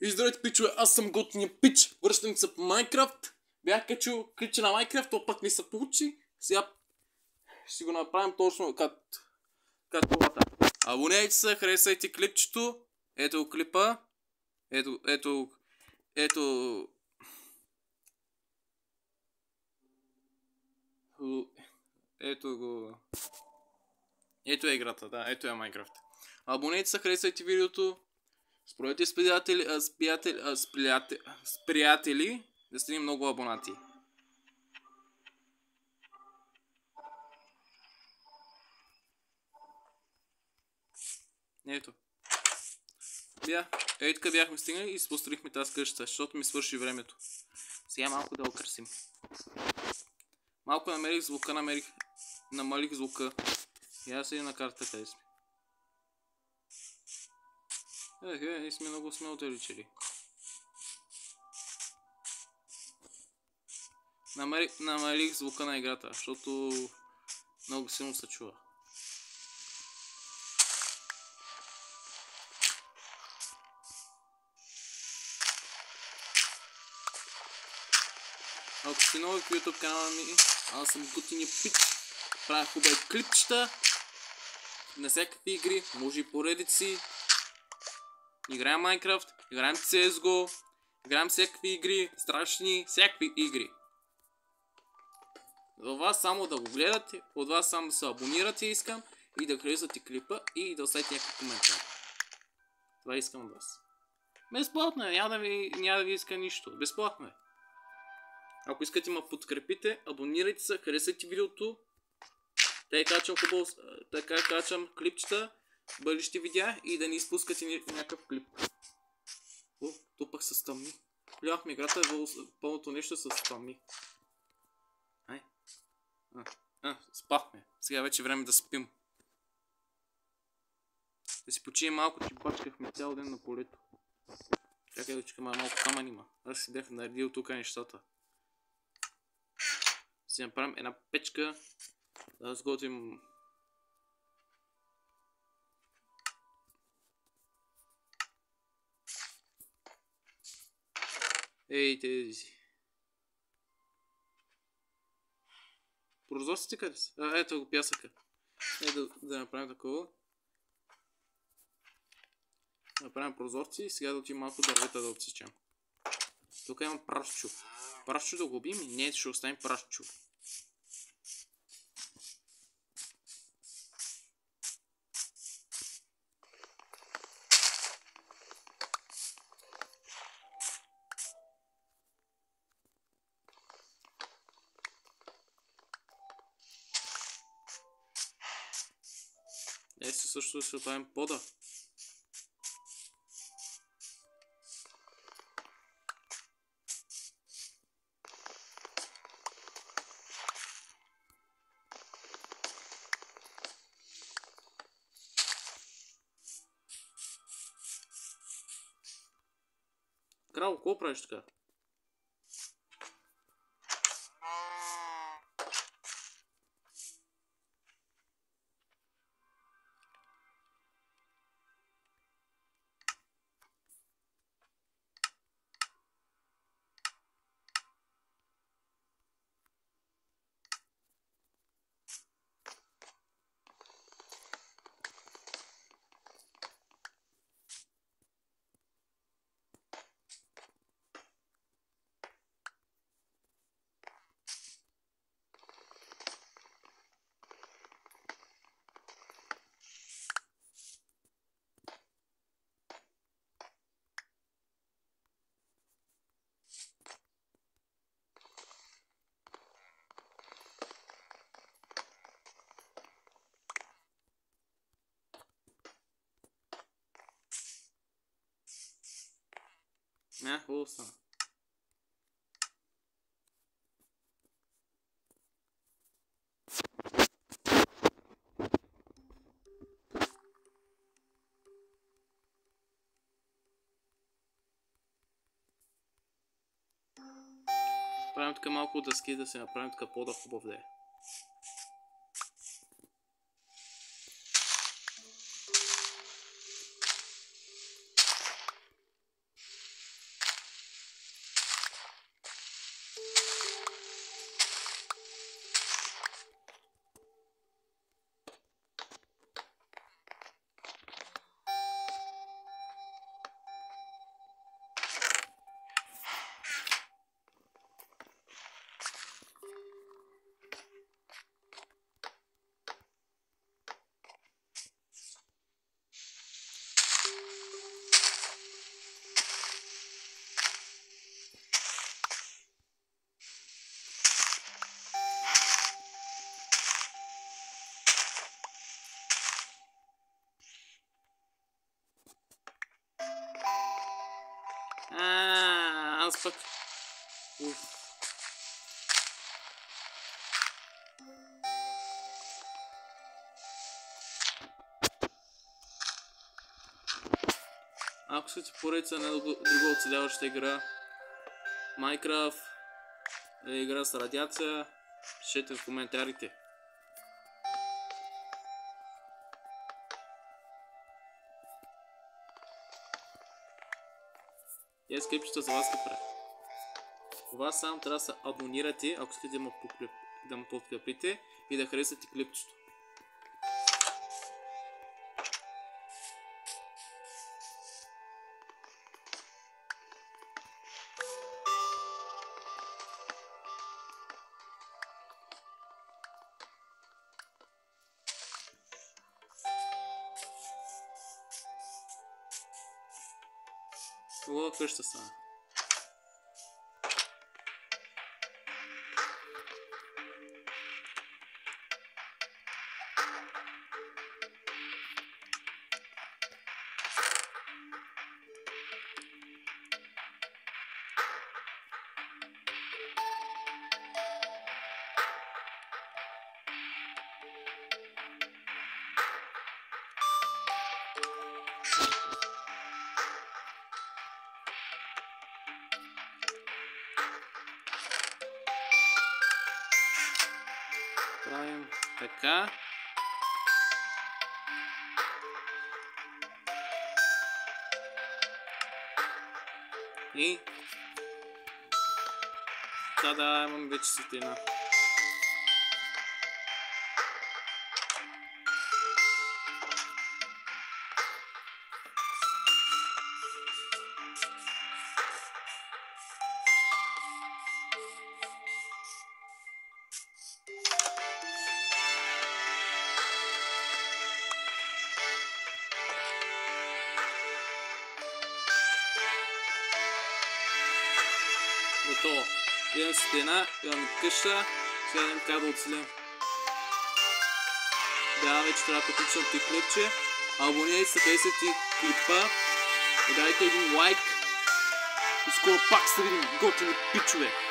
И здравейте, пичове, аз съм готиния пич. Връщам се по Майнкрафт. Бях качил клипче на Майнкрафт, то пък не се получи. Сега ще го направим точно като това. Абонирайте се, харесайте клипчето. Ето клипа. Ето го. Ето е играта, да, ето е Майнкрафт. Абонирайте се, харесайте видеото. Спорете с приятели да сте много абонати. Ето. Ей така бяхме стигнали и построихме тази къща, защото ми свърши времето. Сега малко да украсим. Малко намерих звука, намалих звука. И аз седя на карта къде сме. Ние сме много сме отдалечили. Намалих звука на играта, защото много силно се чува. Ако сте нови в YouTube канала ми, аз съм готиния пич. Правя хубави клипчета на всякакви игри, може и поредици. Играем Майнкрафт, играем CSGO, играем всякакви игри, страшни, всякакви игри. За вас само да го гледате, от вас само да се абонирате искам и да харесате клипа и да оставите някакъв коментар. Това искам от вас. Безплатно е, няма да ви иска нищо. Безплатно е. Ако искате ме подкрепите, абонирайте се, харесайте видеото. Така качвам клипчета, бъдещи видеа и да не изпускате някакъв клип. О, то пък се стъмни. Влявахме играта, пълното нещо се стъмни. Спахме. Сега вече е време да спим. Да си почием малко, че бачкахме цял ден на полето. Чакай да чекам, малко камън има. Аз си бях наредил тук нещата. Си направим една печка. Да сготвим. Ей, тези. Прозорците къде са? Ето го пясъка. Да направим такова. Да направим прозорци и сега да отидем малко дървета да отсечем. Тук имам прашчо. Прашчо да го убим и не, ще оставим прашчо. Също ще оставим пода. Краво, какво правиш така? Хубаво стана. Правим така малко дъски да се направим така по-да хубав да е. Аз пък. Уф. Ако искате поредица на друга оцеляваща игра, Minecraft, игра с радиация, пишете в коментарите. Тези скрипчета за вас направя. Това само трябва да се абонирате, ако искате да ме подкрепите и да харесате клипчето. Хубава къща стана. Правим така. И да, имам вече светлина. Готово. Имам стена, имам къща, сега видим как да оцелим. Да, вече трябва да приключвам ти клипче. Абонирайте се, харесайте клипа и дайте един лайк. И скоро пак ще видим готини пичове.